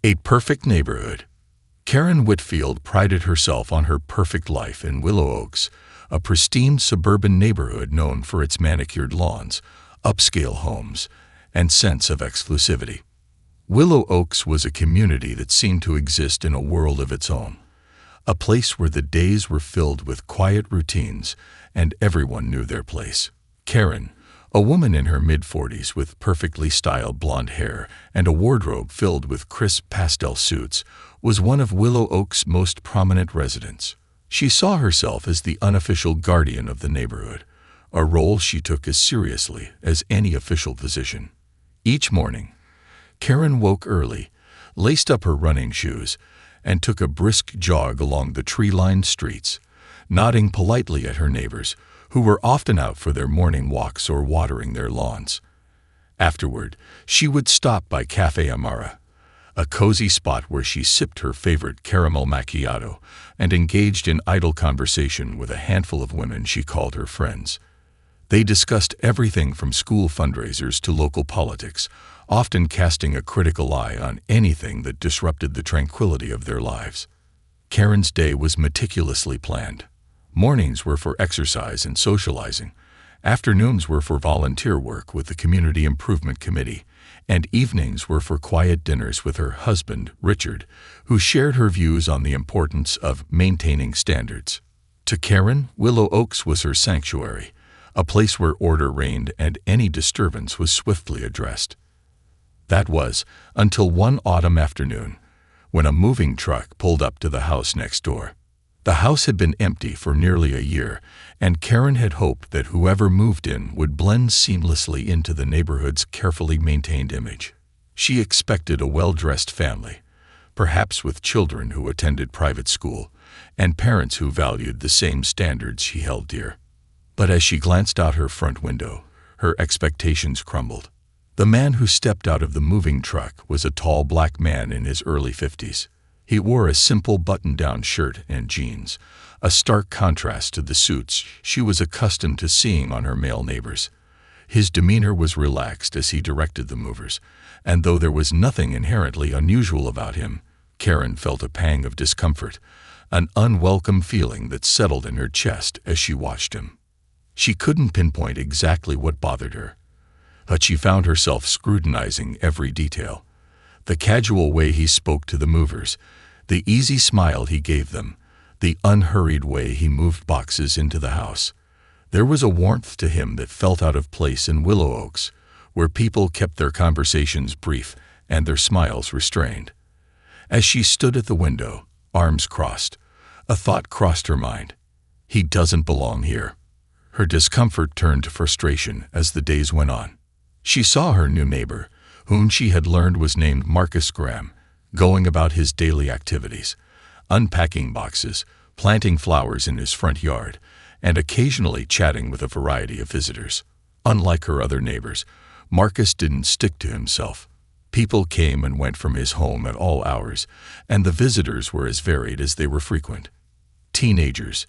A perfect neighborhood. Karen Whitfield prided herself on her perfect life in Willow Oaks, a pristine suburban neighborhood known for its manicured lawns, upscale homes, and sense of exclusivity. Willow Oaks was a community that seemed to exist in a world of its own, a place where the days were filled with quiet routines and everyone knew their place. Karen, a woman in her mid-40s with perfectly styled blonde hair and a wardrobe filled with crisp pastel suits, was one of Willow Oaks' most prominent residents. She saw herself as the unofficial guardian of the neighborhood, a role she took as seriously as any official position. Each morning, Karen woke early, laced up her running shoes, and took a brisk jog along the tree-lined streets, nodding politely at her neighbors, who were often out for their morning walks or watering their lawns. Afterward, she would stop by Cafe Amara, a cozy spot where she sipped her favorite caramel macchiato and engaged in idle conversation with a handful of women she called her friends. They discussed everything from school fundraisers to local politics, often casting a critical eye on anything that disrupted the tranquility of their lives. Karen's day was meticulously planned. Mornings were for exercise and socializing, afternoons were for volunteer work with the Community Improvement Committee, and evenings were for quiet dinners with her husband, Richard, who shared her views on the importance of maintaining standards. To Karen, Willow Oaks was her sanctuary, a place where order reigned and any disturbance was swiftly addressed. That was until one autumn afternoon, when a moving truck pulled up to the house next door. The house had been empty for nearly a year, and Karen had hoped that whoever moved in would blend seamlessly into the neighborhood's carefully maintained image. She expected a well-dressed family, perhaps with children who attended private school, and parents who valued the same standards she held dear. But as she glanced out her front window, her expectations crumbled. The man who stepped out of the moving truck was a tall black man in his early 50s. He wore a simple button-down shirt and jeans, a stark contrast to the suits she was accustomed to seeing on her male neighbors. His demeanor was relaxed as he directed the movers, and though there was nothing inherently unusual about him, Karen felt a pang of discomfort, an unwelcome feeling that settled in her chest as she watched him. She couldn't pinpoint exactly what bothered her, but she found herself scrutinizing every detail. The casual way he spoke to the movers, the easy smile he gave them, the unhurried way he moved boxes into the house. There was a warmth to him that felt out of place in Willow Oaks, where people kept their conversations brief and their smiles restrained. As she stood at the window, arms crossed, a thought crossed her mind. He doesn't belong here. Her discomfort turned to frustration as the days went on. She saw her new neighbor, whom she had learned was named Marcus Graham, going about his daily activities, unpacking boxes, planting flowers in his front yard, and occasionally chatting with a variety of visitors. Unlike her other neighbors, Marcus didn't stick to himself. People came and went from his home at all hours, and the visitors were as varied as they were frequent. Teenagers,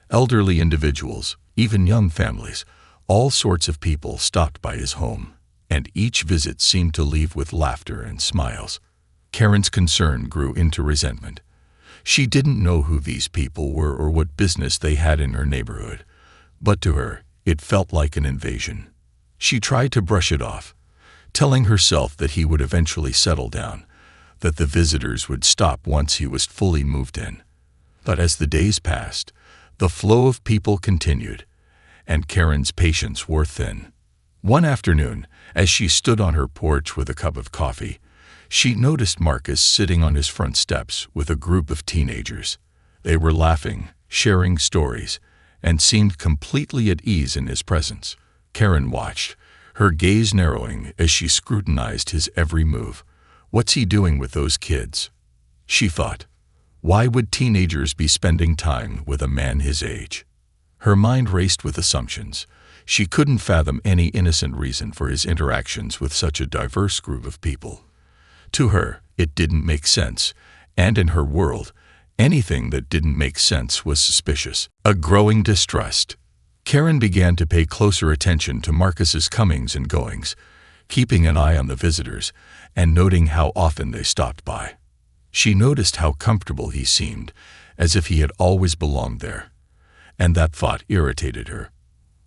elderly individuals, even young families, all sorts of people stopped by his home, and each visit seemed to leave with laughter and smiles. Karen's concern grew into resentment. She didn't know who these people were or what business they had in her neighborhood, but to her, it felt like an invasion. She tried to brush it off, telling herself that he would eventually settle down, that the visitors would stop once he was fully moved in. But as the days passed, the flow of people continued, and Karen's patience wore thin. One afternoon, as she stood on her porch with a cup of coffee, she noticed Marcus sitting on his front steps with a group of teenagers. They were laughing, sharing stories, and seemed completely at ease in his presence. Karen watched, her gaze narrowing as she scrutinized his every move. What's he doing with those kids? She thought. Why would teenagers be spending time with a man his age? Her mind raced with assumptions. She couldn't fathom any innocent reason for his interactions with such a diverse group of people. To her, it didn't make sense, and in her world, anything that didn't make sense was suspicious. A growing distrust. Karen began to pay closer attention to Marcus's comings and goings, keeping an eye on the visitors and noting how often they stopped by. She noticed how comfortable he seemed, as if he had always belonged there, and that thought irritated her.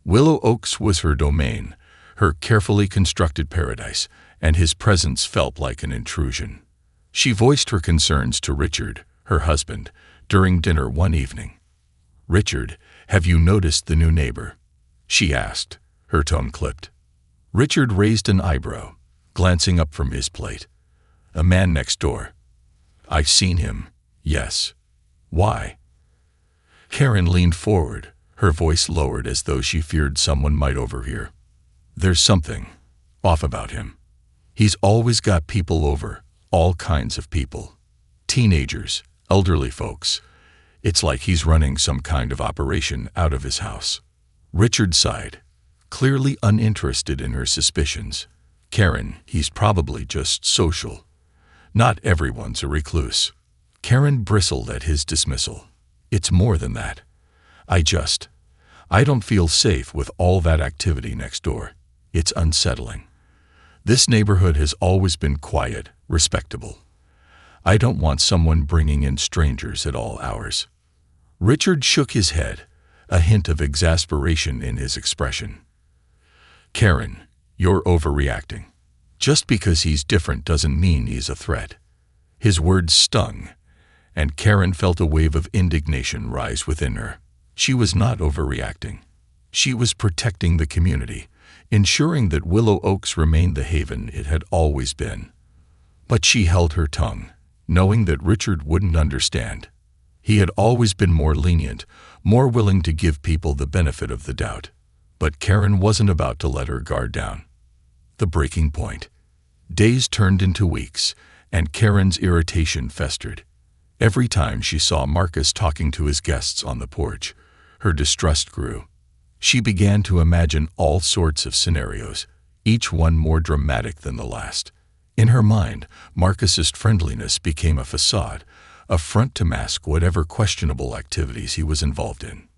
Willow Oaks was her domain, her carefully constructed paradise, and his presence felt like an intrusion. She voiced her concerns to Richard, her husband, during dinner one evening. "Richard, have you noticed the new neighbor?" she asked, her tone clipped. Richard raised an eyebrow, glancing up from his plate. "A man next door." "I've seen him, yes. Why?" Karen leaned forward, her voice lowered as though she feared someone might overhear. "There's something off about him. He's always got people over, all kinds of people. Teenagers, elderly folks. It's like he's running some kind of operation out of his house." Richard sighed, clearly uninterested in her suspicions. "Karen, he's probably just social. Not everyone's a recluse." Karen bristled at his dismissal. "It's more than that. I don't feel safe with all that activity next door. It's unsettling. This neighborhood has always been quiet, respectable. I don't want someone bringing in strangers at all hours." Richard shook his head, a hint of exasperation in his expression. "Karen, you're overreacting. Just because he's different doesn't mean he's a threat." His words stung, and Karen felt a wave of indignation rise within her. She was not overreacting. She was protecting the community, ensuring that Willow Oaks remained the haven it had always been. But she held her tongue, knowing that Richard wouldn't understand. He had always been more lenient, more willing to give people the benefit of the doubt. But Karen wasn't about to let her guard down. The breaking point. Days turned into weeks, and Karen's irritation festered. Every time she saw Marcus talking to his guests on the porch, her distrust grew. She began to imagine all sorts of scenarios, each one more dramatic than the last. In her mind, Marcus's friendliness became a facade, a front to mask whatever questionable activities he was involved in.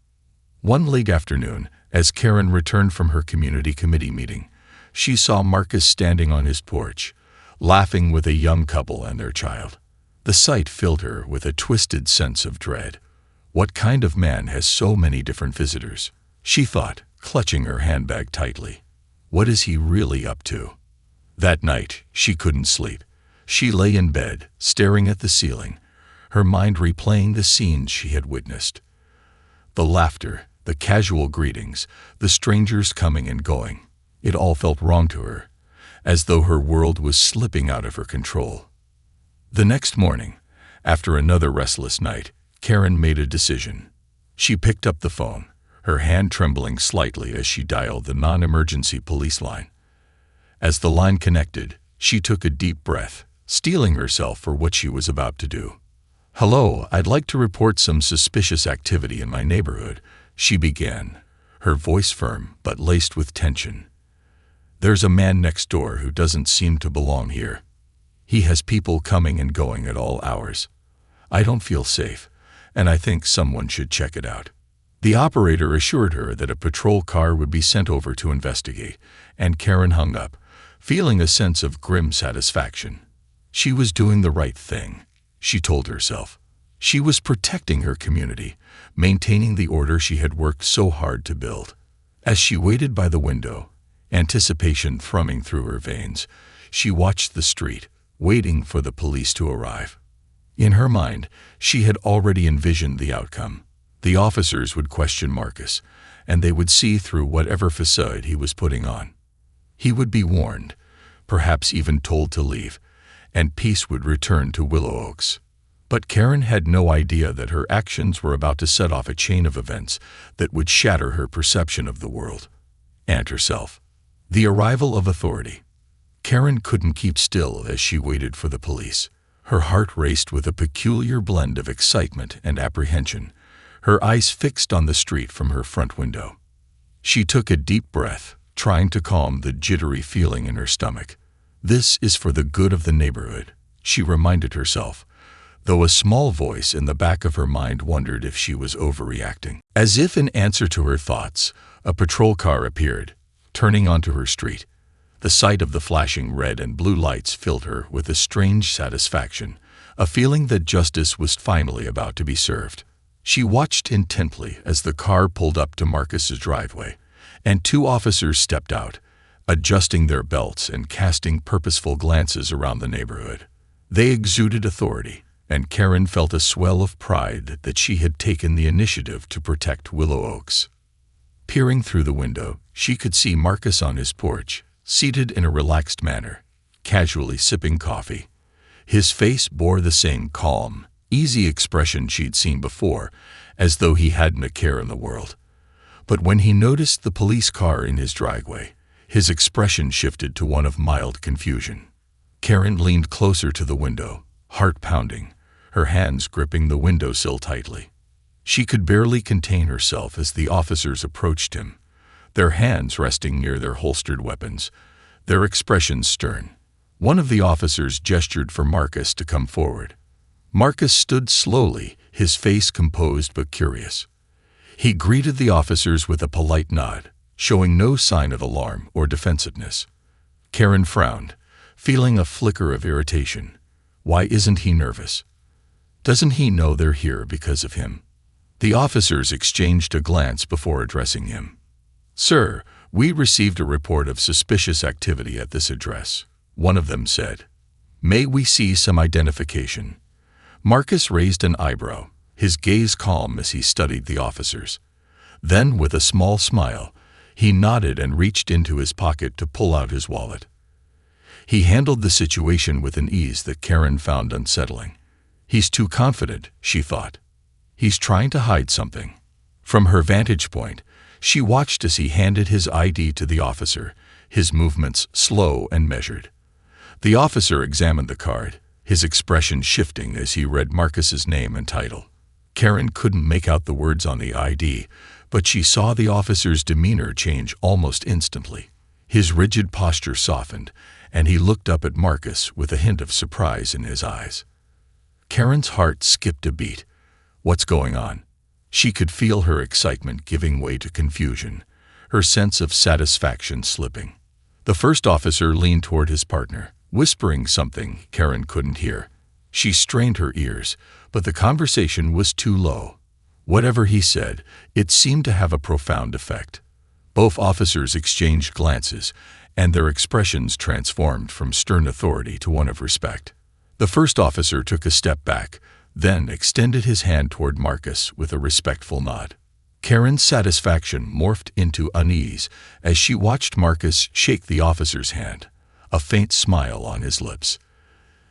One late afternoon, as Karen returned from her community committee meeting, she saw Marcus standing on his porch, laughing with a young couple and their child. The sight filled her with a twisted sense of dread. What kind of man has so many different visitors? She thought, clutching her handbag tightly. What is he really up to? That night, she couldn't sleep. She lay in bed, staring at the ceiling, her mind replaying the scenes she had witnessed. The laughter, the casual greetings, the strangers coming and going. It all felt wrong to her, as though her world was slipping out of her control. The next morning, after another restless night, Karen made a decision. She picked up the phone, her hand trembling slightly as she dialed the non-emergency police line. As the line connected, she took a deep breath, steeling herself for what she was about to do. "Hello, I'd like to report some suspicious activity in my neighborhood," she began, her voice firm but laced with tension. "There's a man next door who doesn't seem to belong here. He has people coming and going at all hours. I don't feel safe, and I think someone should check it out." The operator assured her that a patrol car would be sent over to investigate, and Karen hung up, feeling a sense of grim satisfaction. She was doing the right thing, she told herself. She was protecting her community, maintaining the order she had worked so hard to build. As she waited by the window, anticipation thrumming through her veins, she watched the street, waiting for the police to arrive. In her mind, she had already envisioned the outcome. The officers would question Marcus, and they would see through whatever facade he was putting on. He would be warned, perhaps even told to leave, and peace would return to Willow Oaks. But Karen had no idea that her actions were about to set off a chain of events that would shatter her perception of the world and herself. The arrival of authority. Karen couldn't keep still as she waited for the police. Her heart raced with a peculiar blend of excitement and apprehension, her eyes fixed on the street from her front window. She took a deep breath, trying to calm the jittery feeling in her stomach. This is for the good of the neighborhood, she reminded herself, though a small voice in the back of her mind wondered if she was overreacting. As if in answer to her thoughts, a patrol car appeared, turning onto her street. The sight of the flashing red and blue lights filled her with a strange satisfaction, a feeling that justice was finally about to be served. She watched intently as the car pulled up to Marcus's driveway, and two officers stepped out, adjusting their belts and casting purposeful glances around the neighborhood. They exuded authority, and Karen felt a swell of pride that she had taken the initiative to protect Willow Oaks. Peering through the window, she could see Marcus on his porch, seated in a relaxed manner, casually sipping coffee. His face bore the same calm, easy expression she'd seen before, as though he hadn't a care in the world. But when he noticed the police car in his driveway, his expression shifted to one of mild confusion. Karen leaned closer to the window, heart pounding, her hands gripping the windowsill tightly. She could barely contain herself as the officers approached him, their hands resting near their holstered weapons, their expressions stern. One of the officers gestured for Marcus to come forward. Marcus stood slowly, his face composed but curious. He greeted the officers with a polite nod, showing no sign of alarm or defensiveness. Karen frowned, feeling a flicker of irritation. Why isn't he nervous? Doesn't he know they're here because of him? The officers exchanged a glance before addressing him. "Sir, we received a report of suspicious activity at this address," one of them said. "May we see some identification?" Marcus raised an eyebrow, his gaze calm as he studied the officers. Then, with a small smile, he nodded and reached into his pocket to pull out his wallet. He handled the situation with an ease that Karen found unsettling. He's too confident, she thought. He's trying to hide something. From her vantage point, she watched as he handed his ID to the officer, his movements slow and measured. The officer examined the card, his expression shifting as he read Marcus's name and title. Karen couldn't make out the words on the ID, but she saw the officer's demeanor change almost instantly. His rigid posture softened, and he looked up at Marcus with a hint of surprise in his eyes. Karen's heart skipped a beat. What's going on? She could feel her excitement giving way to confusion, her sense of satisfaction slipping. The first officer leaned toward his partner, whispering something Karen couldn't hear. She strained her ears, but the conversation was too low. Whatever he said, it seemed to have a profound effect. Both officers exchanged glances, and their expressions transformed from stern authority to one of respect. The first officer took a step back, then extended his hand toward Marcus with a respectful nod. Karen's satisfaction morphed into unease as she watched Marcus shake the officer's hand, a faint smile on his lips.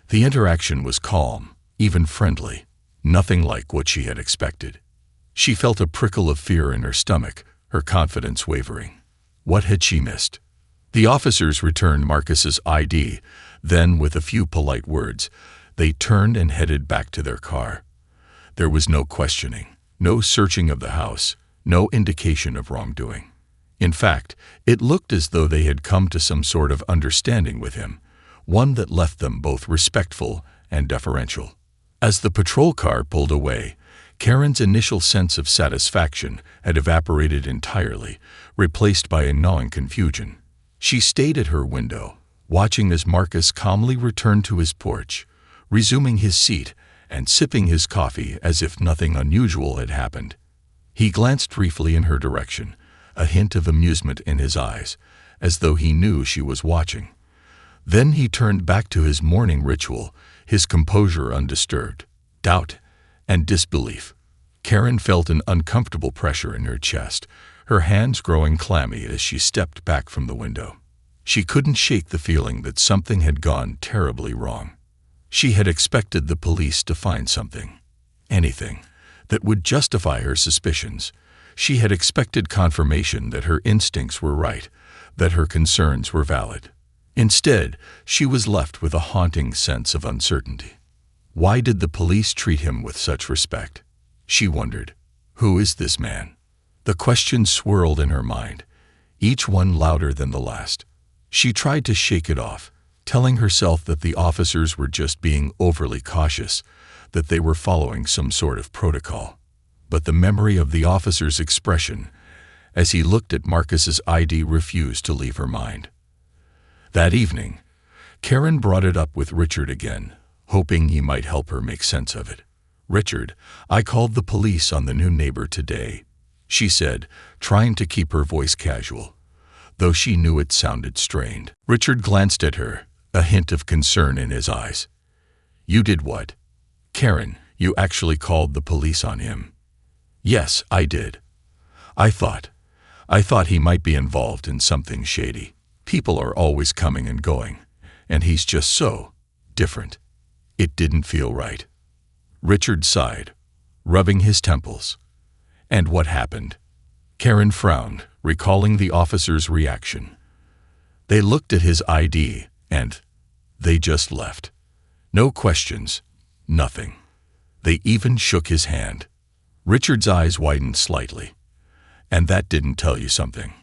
The interaction was calm, even friendly, nothing like what she had expected. She felt a prickle of fear in her stomach, her confidence wavering. What had she missed? The officers returned Marcus's ID, then, with a few polite words, they turned and headed back to their car. There was no questioning, no searching of the house, no indication of wrongdoing. In fact, it looked as though they had come to some sort of understanding with him, one that left them both respectful and deferential. As the patrol car pulled away, Karen's initial sense of satisfaction had evaporated entirely, replaced by a gnawing confusion. She stayed at her window, watching as Marcus calmly returned to his porch, resuming his seat and sipping his coffee as if nothing unusual had happened. He glanced briefly in her direction, a hint of amusement in his eyes, as though he knew she was watching. Then he turned back to his morning ritual, his composure undisturbed. Doubt and disbelief. Karen felt an uncomfortable pressure in her chest, her hands growing clammy as she stepped back from the window. She couldn't shake the feeling that something had gone terribly wrong. She had expected the police to find something, anything, that would justify her suspicions. She had expected confirmation that her instincts were right, that her concerns were valid. Instead, she was left with a haunting sense of uncertainty. Why did the police treat him with such respect? She wondered. Who is this man? The questions swirled in her mind, each one louder than the last. She tried to shake it off, telling herself that the officers were just being overly cautious, that they were following some sort of protocol. But the memory of the officer's expression, as he looked at Marcus's ID, refused to leave her mind. That evening, Karen brought it up with Richard again, hoping he might help her make sense of it. "Richard, I called the police on the new neighbor today," she said, trying to keep her voice casual, though she knew it sounded strained. Richard glanced at her, a hint of concern in his eyes. "You did what?" "Karen, you actually called the police on him?" "Yes, I did. I thought he might be involved in something shady. People are always coming and going, and he's just so different. It didn't feel right." Richard sighed, rubbing his temples. "And what happened?" Karen frowned, recalling the officer's reaction. "They looked at his ID, and they just left. No questions, nothing. They even shook his hand." Richard's eyes widened slightly. "And that didn't tell you something?"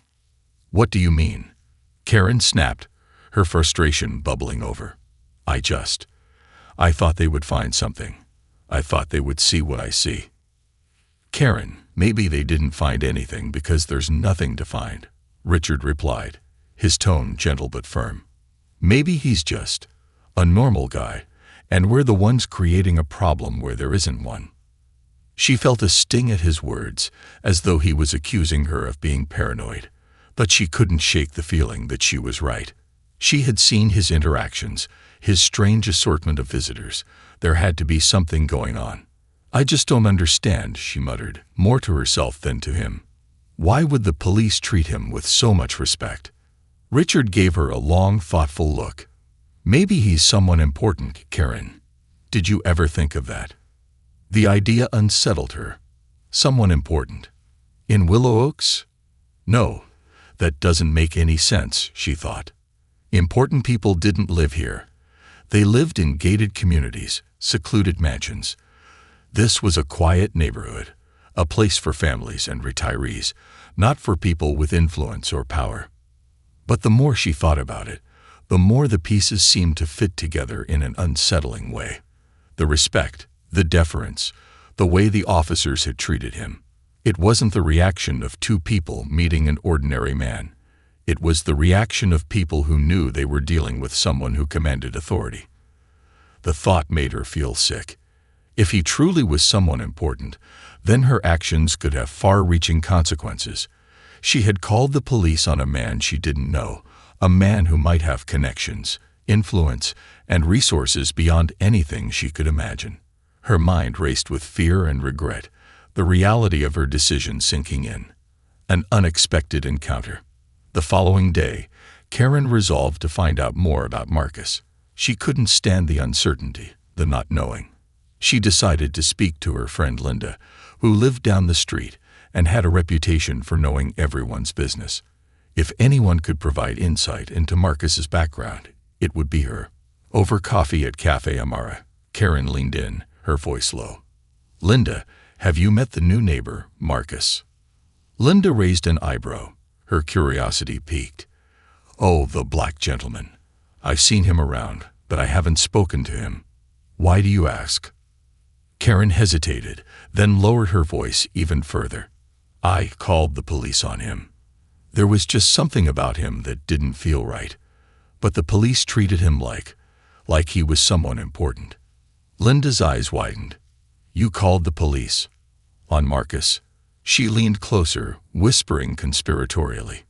"What do you mean?" Karen snapped, her frustration bubbling over. I thought they would find something. I thought they would see what I see." "Karen, maybe they didn't find anything because there's nothing to find," Richard replied, his tone gentle but firm. "Maybe he's just a normal guy, and we're the ones creating a problem where there isn't one." She felt a sting at his words, as though he was accusing her of being paranoid, but she couldn't shake the feeling that she was right. She had seen his interactions, his strange assortment of visitors. There had to be something going on. "I just don't understand," she muttered, more to herself than to him. "Why would the police treat him with so much respect?" Richard gave her a long, thoughtful look. "Maybe he's someone important, Karen. Did you ever think of that?" The idea unsettled her. Someone important. In Willow Oaks? No, that doesn't make any sense, she thought. Important people didn't live here. They lived in gated communities, secluded mansions. This was a quiet neighborhood, a place for families and retirees, not for people with influence or power. But the more she thought about it, the more the pieces seemed to fit together in an unsettling way. The respect, the deference, the way the officers had treated him. It wasn't the reaction of two people meeting an ordinary man. It was the reaction of people who knew they were dealing with someone who commanded authority. The thought made her feel sick. If he truly was someone important, then her actions could have far-reaching consequences. She had called the police on a man she didn't know, a man who might have connections, influence, and resources beyond anything she could imagine. Her mind raced with fear and regret, the reality of her decision sinking in. An unexpected encounter. The following day, Karen resolved to find out more about Marcus. She couldn't stand the uncertainty, the not knowing. She decided to speak to her friend Linda, who lived down the street and had a reputation for knowing everyone's business. If anyone could provide insight into Marcus's background, it would be her. Over coffee at Cafe Amara, Karen leaned in, her voice low. "Linda, have you met the new neighbor, Marcus?" Linda raised an eyebrow, her curiosity piqued. "Oh, the black gentleman. I've seen him around, but I haven't spoken to him. Why do you ask?" Karen hesitated, then lowered her voice even further. "I called the police on him. There was just something about him that didn't feel right, but the police treated him like he was someone important." Linda's eyes widened. "You called the police? On Marcus?" She leaned closer, whispering conspiratorially.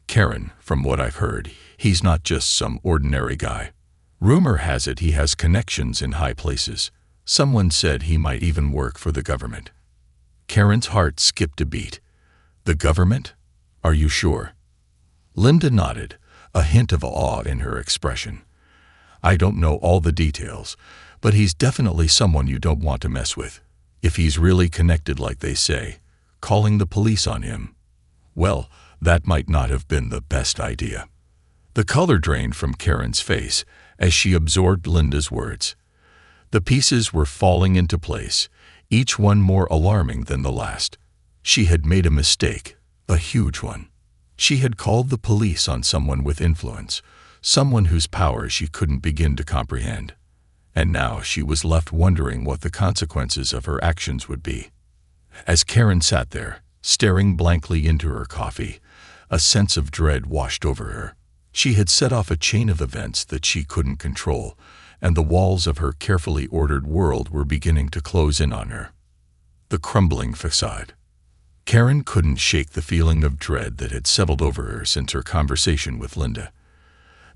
"Karen, from what I've heard, he's not just some ordinary guy. Rumor has it he has connections in high places. Someone said he might even work for the government." Karen's heart skipped a beat. "The government? Are you sure?" Linda nodded, a hint of awe in her expression. "I don't know all the details, but he's definitely someone you don't want to mess with. If he's really connected like they say, calling the police on him, well, that might not have been the best idea." The color drained from Karen's face as she absorbed Linda's words. The pieces were falling into place, each one more alarming than the last. She had made a mistake, a huge one. She had called the police on someone with influence, someone whose power she couldn't begin to comprehend. And now she was left wondering what the consequences of her actions would be. As Karen sat there, staring blankly into her coffee, a sense of dread washed over her. She had set off a chain of events that she couldn't control, and the walls of her carefully ordered world were beginning to close in on her. The crumbling facade. Karen couldn't shake the feeling of dread that had settled over her since her conversation with Linda.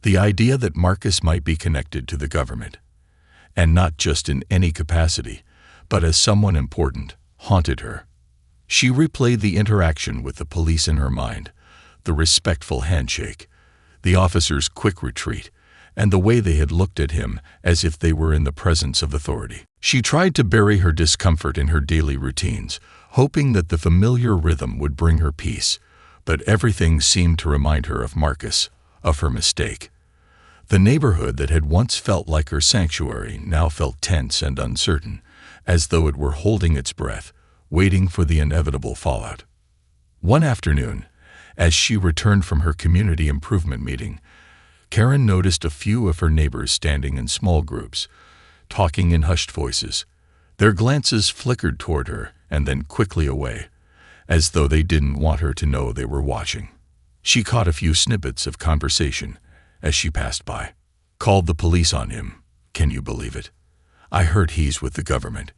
The idea that Marcus might be connected to the government, and not just in any capacity, but as someone important, haunted her. She replayed the interaction with the police in her mind, the respectful handshake, the officer's quick retreat, and the way they had looked at him as if they were in the presence of authority. She tried to bury her discomfort in her daily routines, hoping that the familiar rhythm would bring her peace, but everything seemed to remind her of Marcus, of her mistake. The neighborhood that had once felt like her sanctuary now felt tense and uncertain, as though it were holding its breath, waiting for the inevitable fallout. One afternoon, as she returned from her community improvement meeting, Karen noticed a few of her neighbors standing in small groups, talking in hushed voices. Their glances flickered toward her and then quickly away, as though they didn't want her to know they were watching. She caught a few snippets of conversation as she passed by. "Called the police on him. Can you believe it? I heard he's with the government."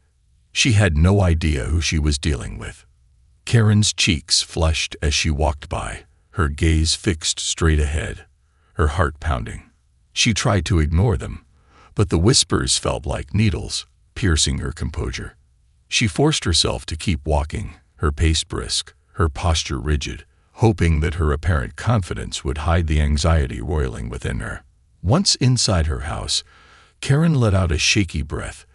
She had no idea who she was dealing with. Karen's cheeks flushed as she walked by, her gaze fixed straight ahead, her heart pounding. She tried to ignore them, but the whispers felt like needles, piercing her composure. She forced herself to keep walking, her pace brisk, her posture rigid, hoping that her apparent confidence would hide the anxiety roiling within her. Once inside her house, Karen let out a shaky breath,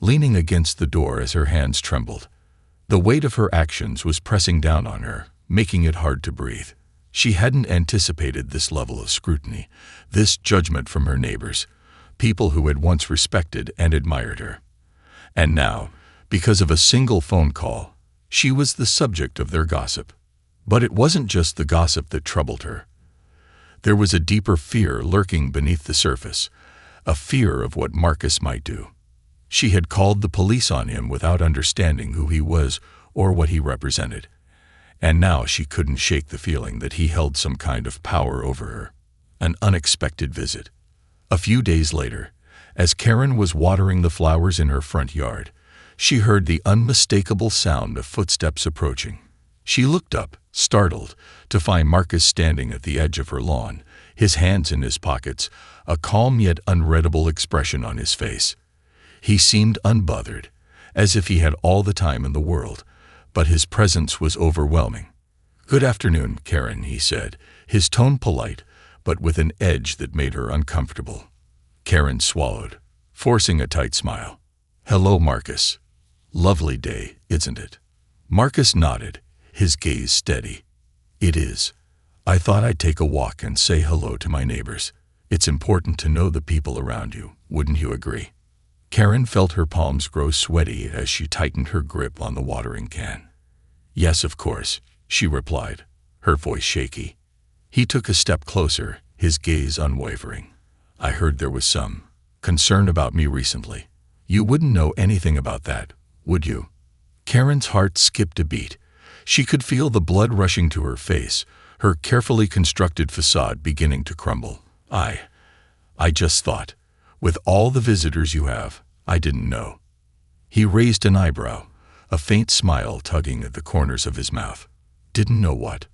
leaning against the door as her hands trembled. The weight of her actions was pressing down on her, making it hard to breathe. She hadn't anticipated this level of scrutiny, this judgment from her neighbors, people who had once respected and admired her. And now, because of a single phone call, she was the subject of their gossip. But it wasn't just the gossip that troubled her. There was a deeper fear lurking beneath the surface, a fear of what Marcus might do. She had called the police on him without understanding who he was or what he represented, and now she couldn't shake the feeling that he held some kind of power over her. An unexpected visit. A few days later, as Karen was watering the flowers in her front yard, she heard the unmistakable sound of footsteps approaching. She looked up, startled, to find Marcus standing at the edge of her lawn, his hands in his pockets, a calm yet unreadable expression on his face. He seemed unbothered, as if he had all the time in the world, but his presence was overwhelming. "Good afternoon, Karen," he said, his tone polite, but with an edge that made her uncomfortable. Karen swallowed, forcing a tight smile. "Hello, Marcus. Lovely day, isn't it?" Marcus nodded, his gaze steady. "It is. I thought I'd take a walk and say hello to my neighbors. It's important to know the people around you, wouldn't you agree?" Karen felt her palms grow sweaty as she tightened her grip on the watering can. "Yes, of course," she replied, her voice shaky. He took a step closer, his gaze unwavering. "I heard there was some concern about me recently. You wouldn't know anything about that, would you?" Karen's heart skipped a beat. She could feel the blood rushing to her face, her carefully constructed facade beginning to crumble. I just thought, with all the visitors you have, I didn't know." He raised an eyebrow, a faint smile tugging at the corners of his mouth. "Didn't know what?"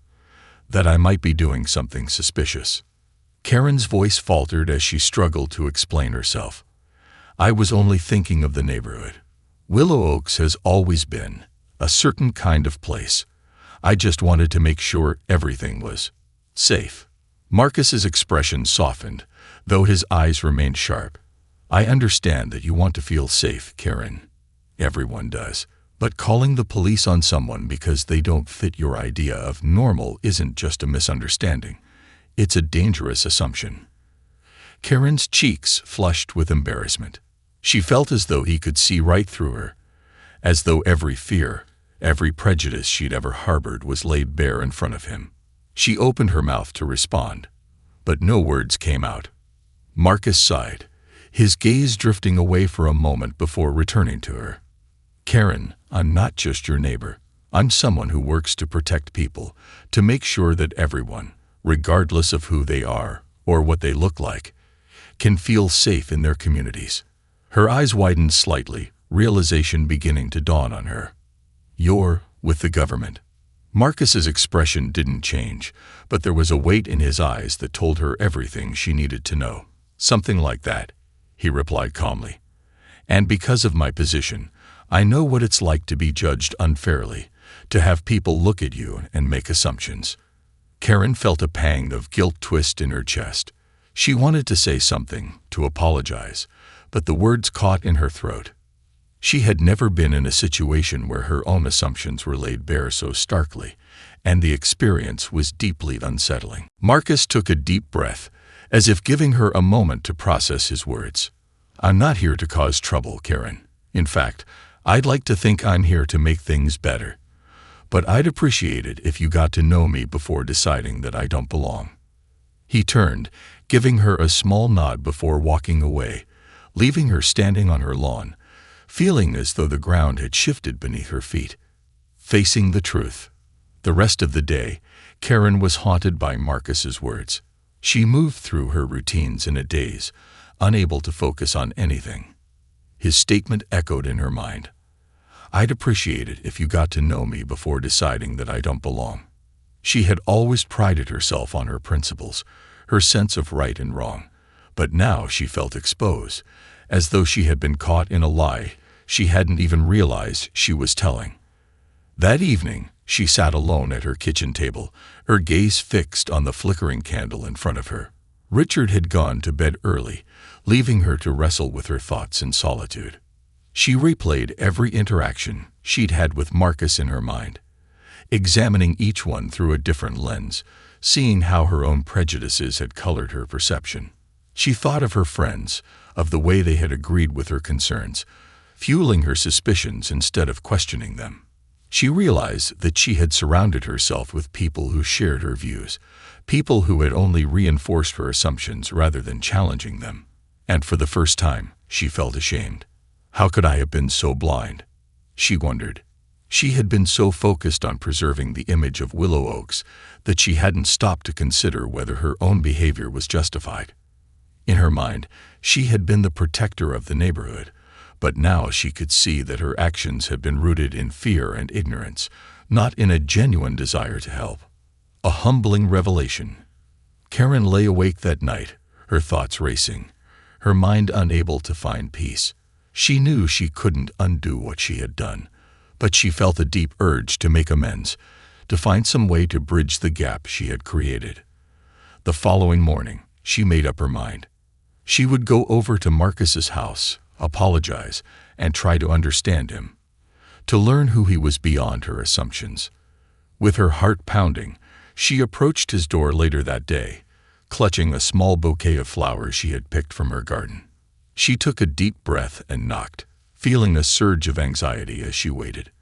"That I might be doing something suspicious." Karen's voice faltered as she struggled to explain herself. "I was only thinking of the neighborhood. Willow Oaks has always been a certain kind of place. I just wanted to make sure everything was safe." Marcus's expression softened, though his eyes remained sharp. "I understand that you want to feel safe, Karen. Everyone does. But calling the police on someone because they don't fit your idea of normal isn't just a misunderstanding. It's a dangerous assumption." Karen's cheeks flushed with embarrassment. She felt as though he could see right through her, as though every fear, every prejudice she'd ever harbored was laid bare in front of him. She opened her mouth to respond, but no words came out. Marcus sighed, his gaze drifting away for a moment before returning to her. "Karen, I'm not just your neighbor. I'm someone who works to protect people, to make sure that everyone, regardless of who they are or what they look like, can feel safe in their communities. Her eyes widened slightly, realization beginning to dawn on her. You're with the government. Marcus's expression didn't change, but there was a weight in his eyes that told her everything she needed to know. Something like that, he replied calmly. And because of my position, I know what it's like to be judged unfairly, to have people look at you and make assumptions. Karen felt a pang of guilt twist in her chest. She wanted to say something, to apologize, but the words caught in her throat. She had never been in a situation where her own assumptions were laid bare so starkly, and the experience was deeply unsettling. Marcus took a deep breath, as if giving her a moment to process his words. I'm not here to cause trouble, Karen. In fact, I'd like to think I'm here to make things better. But I'd appreciate it if you got to know me before deciding that I don't belong. He turned, giving her a small nod before walking away, leaving her standing on her lawn, feeling as though the ground had shifted beneath her feet. Facing the truth. The rest of the day, Karen was haunted by Marcus's words. She moved through her routines in a daze, unable to focus on anything. His statement echoed in her mind. I'd appreciate it if you got to know me before deciding that I don't belong. She had always prided herself on her principles, her sense of right and wrong, but now she felt exposed, as though she had been caught in a lie she hadn't even realized she was telling. That evening, she sat alone at her kitchen table, her gaze fixed on the flickering candle in front of her. Richard had gone to bed early, leaving her to wrestle with her thoughts in solitude. She replayed every interaction she'd had with Marcus in her mind, examining each one through a different lens, seeing how her own prejudices had colored her perception. She thought of her friends, of the way they had agreed with her concerns, fueling her suspicions instead of questioning them. She realized that she had surrounded herself with people who shared her views, people who had only reinforced her assumptions rather than challenging them. And for the first time, she felt ashamed. How could I have been so blind? She wondered. She had been so focused on preserving the image of Willow Oaks that she hadn't stopped to consider whether her own behavior was justified. In her mind, she had been the protector of the neighborhood, but now she could see that her actions had been rooted in fear and ignorance, not in a genuine desire to help. A humbling revelation. Karen lay awake that night, her thoughts racing, her mind unable to find peace. She knew she couldn't undo what she had done, but she felt a deep urge to make amends, to find some way to bridge the gap she had created. The following morning, she made up her mind. She would go over to Marcus's house, apologize, and try to understand him, to learn who he was beyond her assumptions. With her heart pounding, she approached his door later that day, clutching a small bouquet of flowers she had picked from her garden. She took a deep breath and knocked, feeling a surge of anxiety as she waited.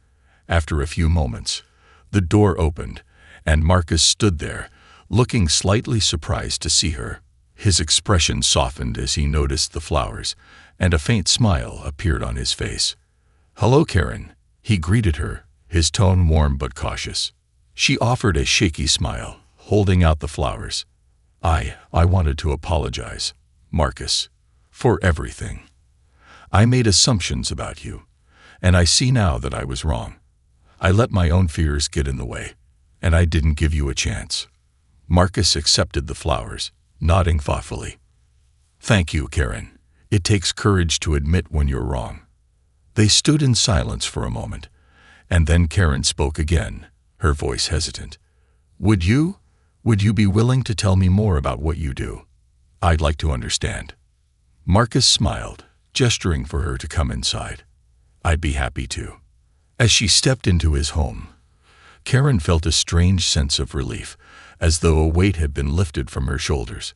After a few moments, the door opened, and Marcus stood there, looking slightly surprised to see her. His expression softened as he noticed the flowers, and a faint smile appeared on his face. "Hello, Karen," he greeted her, his tone warm but cautious. She offered a shaky smile, holding out the flowers. I wanted to apologize, Marcus, for everything. I made assumptions about you, and I see now that I was wrong. I let my own fears get in the way, and I didn't give you a chance." Marcus accepted the flowers, nodding thoughtfully. "Thank you, Karen. It takes courage to admit when you're wrong." They stood in silence for a moment, and then Karen spoke again, her voice hesitant. Would you be willing to tell me more about what you do? I'd like to understand." Marcus smiled, gesturing for her to come inside. "I'd be happy to." As she stepped into his home, Karen felt a strange sense of relief, as though a weight had been lifted from her shoulders.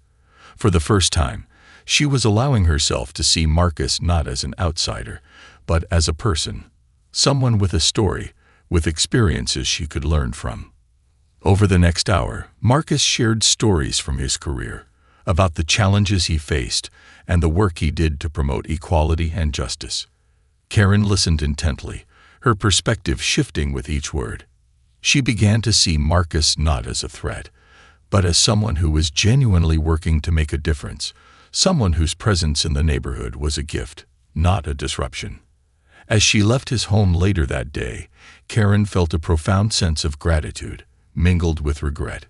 For the first time, she was allowing herself to see Marcus not as an outsider, but as a person, someone with a story, with experiences she could learn from. Over the next hour, Marcus shared stories from his career, about the challenges he faced and the work he did to promote equality and justice. Karen listened intently, her perspective shifting with each word. She began to see Marcus not as a threat, but as someone who was genuinely working to make a difference, someone whose presence in the neighborhood was a gift, not a disruption. As she left his home later that day, Karen felt a profound sense of gratitude, mingled with regret.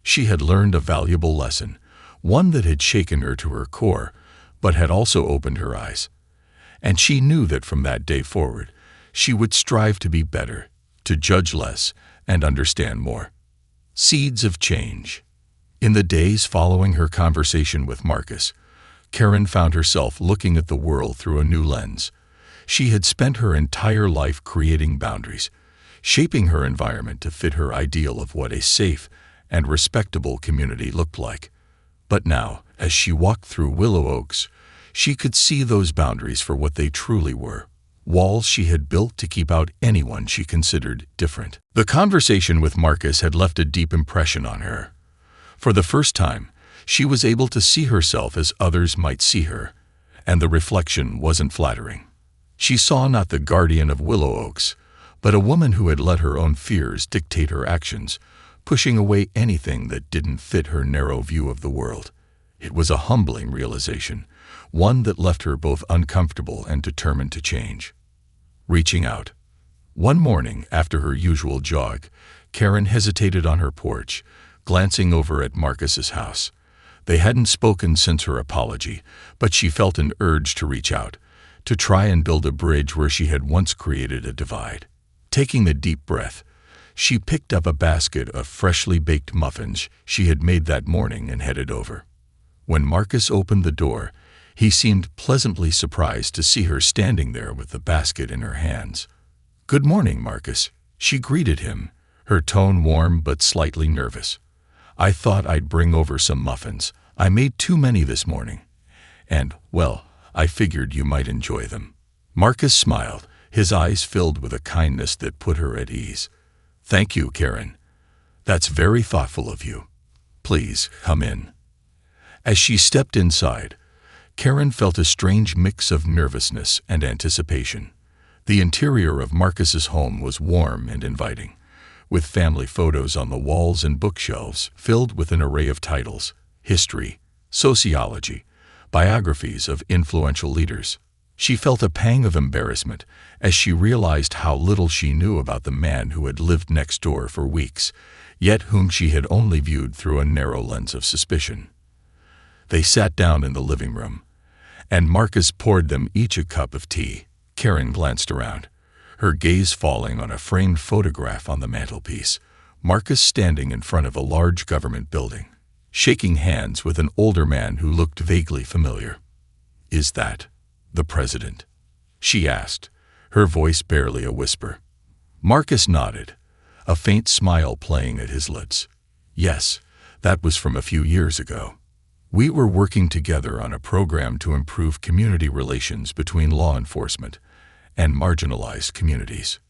She had learned a valuable lesson, one that had shaken her to her core, but had also opened her eyes. And she knew that from that day forward, she would strive to be better, to judge less, and understand more. Seeds of change. In the days following her conversation with Marcus, Karen found herself looking at the world through a new lens. She had spent her entire life creating boundaries, shaping her environment to fit her ideal of what a safe and respectable community looked like. But now, as she walked through Willow Oaks, she could see those boundaries for what they truly were. Walls she had built to keep out anyone she considered different. The conversation with Marcus had left a deep impression on her. For the first time, she was able to see herself as others might see her, and the reflection wasn't flattering. She saw not the guardian of Willow Oaks, but a woman who had let her own fears dictate her actions, pushing away anything that didn't fit her narrow view of the world. It was a humbling realization, one that left her both uncomfortable and determined to change. Reaching out. One morning, after her usual jog, Karen hesitated on her porch, glancing over at Marcus's house. They hadn't spoken since her apology, but she felt an urge to reach out, to try and build a bridge where she had once created a divide. Taking a deep breath, she picked up a basket of freshly baked muffins she had made that morning and headed over. When Marcus opened the door, he seemed pleasantly surprised to see her standing there with the basket in her hands. "Good morning, Marcus," she greeted him, her tone warm but slightly nervous. "I thought I'd bring over some muffins. I made too many this morning. And, well, I figured you might enjoy them." Marcus smiled, his eyes filled with a kindness that put her at ease. "Thank you, Karen. That's very thoughtful of you. Please, come in." As she stepped inside, Karen felt a strange mix of nervousness and anticipation. The interior of Marcus's home was warm and inviting, with family photos on the walls and bookshelves filled with an array of titles: history, sociology, biographies of influential leaders. She felt a pang of embarrassment as she realized how little she knew about the man who had lived next door for weeks, yet whom she had only viewed through a narrow lens of suspicion. They sat down in the living room, and Marcus poured them each a cup of tea. Karen glanced around, her gaze falling on a framed photograph on the mantelpiece, Marcus standing in front of a large government building, shaking hands with an older man who looked vaguely familiar. "Is that the president?" she asked, her voice barely a whisper. Marcus nodded, a faint smile playing at his lips. "Yes, that was from a few years ago. We were working together on a program to improve community relations between law enforcement and marginalized communities."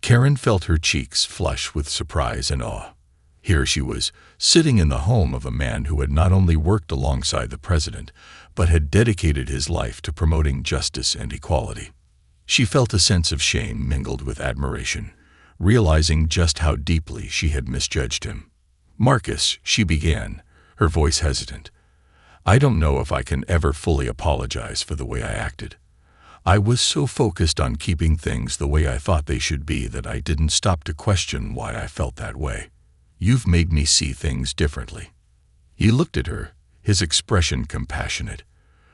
Karen felt her cheeks flush with surprise and awe. Here she was, sitting in the home of a man who had not only worked alongside the president, but had dedicated his life to promoting justice and equality. She felt a sense of shame mingled with admiration, realizing just how deeply she had misjudged him. "Marcus," she began, her voice hesitant, "I don't know if I can ever fully apologize for the way I acted. I was so focused on keeping things the way I thought they should be that I didn't stop to question why I felt that way. You've made me see things differently." He looked at her, his expression compassionate.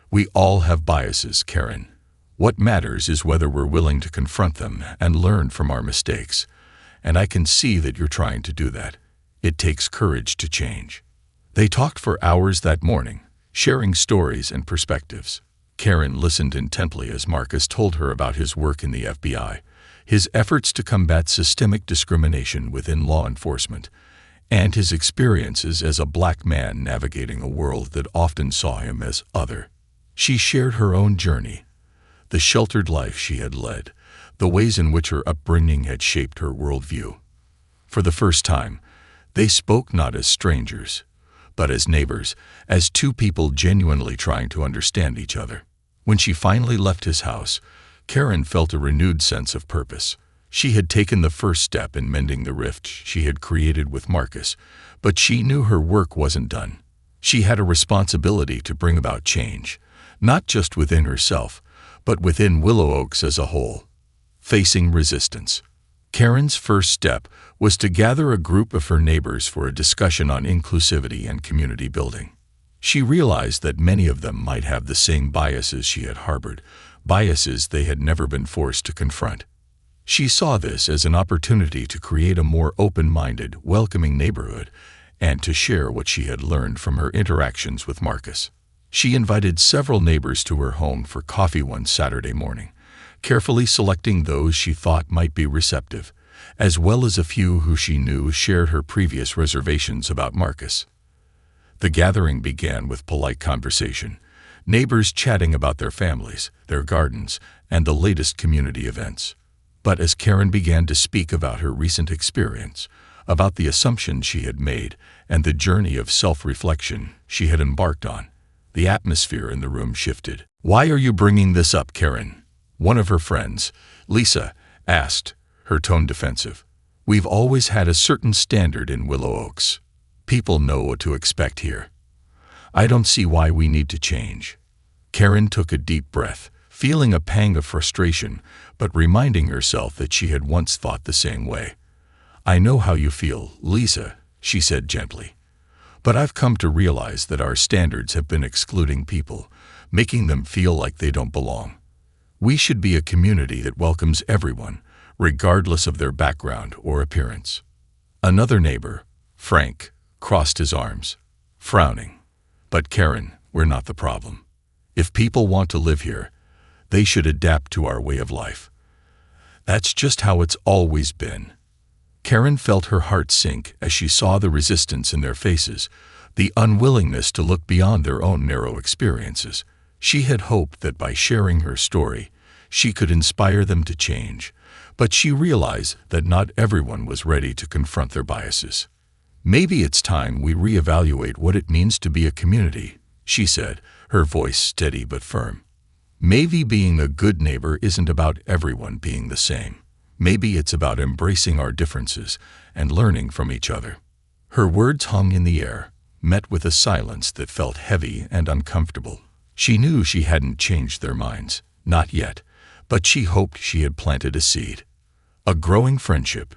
"We all have biases, Karen. What matters is whether we're willing to confront them and learn from our mistakes. And I can see that you're trying to do that. It takes courage to change." They talked for hours that morning, sharing stories and perspectives. Karen listened intently as Marcus told her about his work in the FBI, his efforts to combat systemic discrimination within law enforcement, and his experiences as a black man navigating a world that often saw him as other. She shared her own journey, the sheltered life she had led, the ways in which her upbringing had shaped her worldview. For the first time, they spoke not as strangers, but as neighbors, as two people genuinely trying to understand each other. When she finally left his house, Karen felt a renewed sense of purpose. She had taken the first step in mending the rift she had created with Marcus, but she knew her work wasn't done. She had a responsibility to bring about change, not just within herself, but within Willow Oaks as a whole. Facing resistance. Karen's first step was to gather a group of her neighbors for a discussion on inclusivity and community building. She realized that many of them might have the same biases she had harbored, biases they had never been forced to confront. She saw this as an opportunity to create a more open-minded, welcoming neighborhood and to share what she had learned from her interactions with Marcus. She invited several neighbors to her home for coffee one Saturday morning, carefully selecting those she thought might be receptive, as well as a few who she knew shared her previous reservations about Marcus. The gathering began with polite conversation, neighbors chatting about their families, their gardens, and the latest community events. But as Karen began to speak about her recent experience, about the assumptions she had made, and the journey of self-reflection she had embarked on, the atmosphere in the room shifted. "Why are you bringing this up, Karen?" one of her friends, Lisa, asked, her tone defensive. "We've always had a certain standard in Willow Oaks. People know what to expect here. I don't see why we need to change." Karen took a deep breath, feeling a pang of frustration, but reminding herself that she had once thought the same way. "I know how you feel, Lisa," she said gently. "But I've come to realize that our standards have been excluding people, making them feel like they don't belong. We should be a community that welcomes everyone, regardless of their background or appearance." Another neighbor, Frank, crossed his arms, frowning. "But Karen, we're not the problem. If people want to live here, they should adapt to our way of life. That's just how it's always been." Karen felt her heart sink as she saw the resistance in their faces, the unwillingness to look beyond their own narrow experiences. She had hoped that by sharing her story, she could inspire them to change, but she realized that not everyone was ready to confront their biases. "Maybe it's time we reevaluate what it means to be a community," she said, her voice steady but firm. "Maybe being a good neighbor isn't about everyone being the same. Maybe it's about embracing our differences and learning from each other." Her words hung in the air, met with a silence that felt heavy and uncomfortable. She knew she hadn't changed their minds, not yet, but she hoped she had planted a seed. A growing friendship.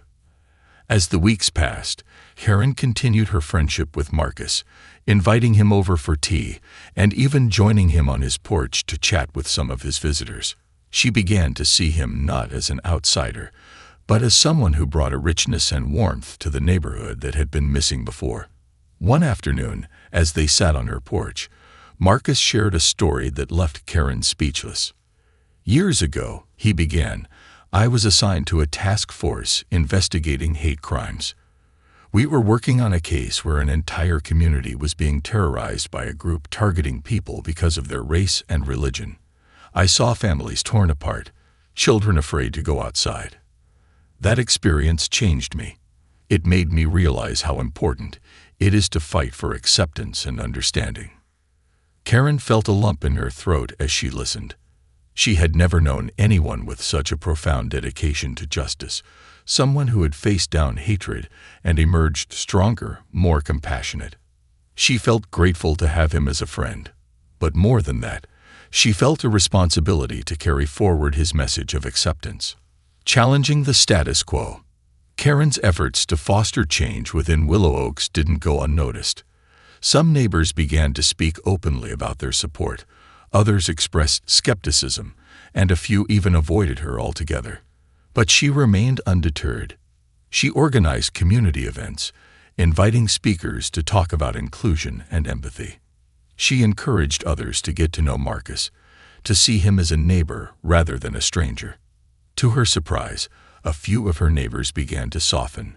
As the weeks passed, Karen continued her friendship with Marcus, inviting him over for tea and even joining him on his porch to chat with some of his visitors. She began to see him not as an outsider, but as someone who brought a richness and warmth to the neighborhood that had been missing before. One afternoon, as they sat on her porch, Marcus shared a story that left Karen speechless. "Years ago," he began, "I was assigned to a task force investigating hate crimes. We were working on a case where an entire community was being terrorized by a group targeting people because of their race and religion. I saw families torn apart, children afraid to go outside. That experience changed me. It made me realize how important it is to fight for acceptance and understanding." Karen felt a lump in her throat as she listened. She had never known anyone with such a profound dedication to justice, someone who had faced down hatred and emerged stronger, more compassionate. She felt grateful to have him as a friend, but more than that, she felt a responsibility to carry forward his message of acceptance. Challenging the status quo. Karen's efforts to foster change within Willow Oaks didn't go unnoticed. Some neighbors began to speak openly about their support, others expressed skepticism, and a few even avoided her altogether. But she remained undeterred. She organized community events, inviting speakers to talk about inclusion and empathy. She encouraged others to get to know Marcus, to see him as a neighbor rather than a stranger. To her surprise, a few of her neighbors began to soften.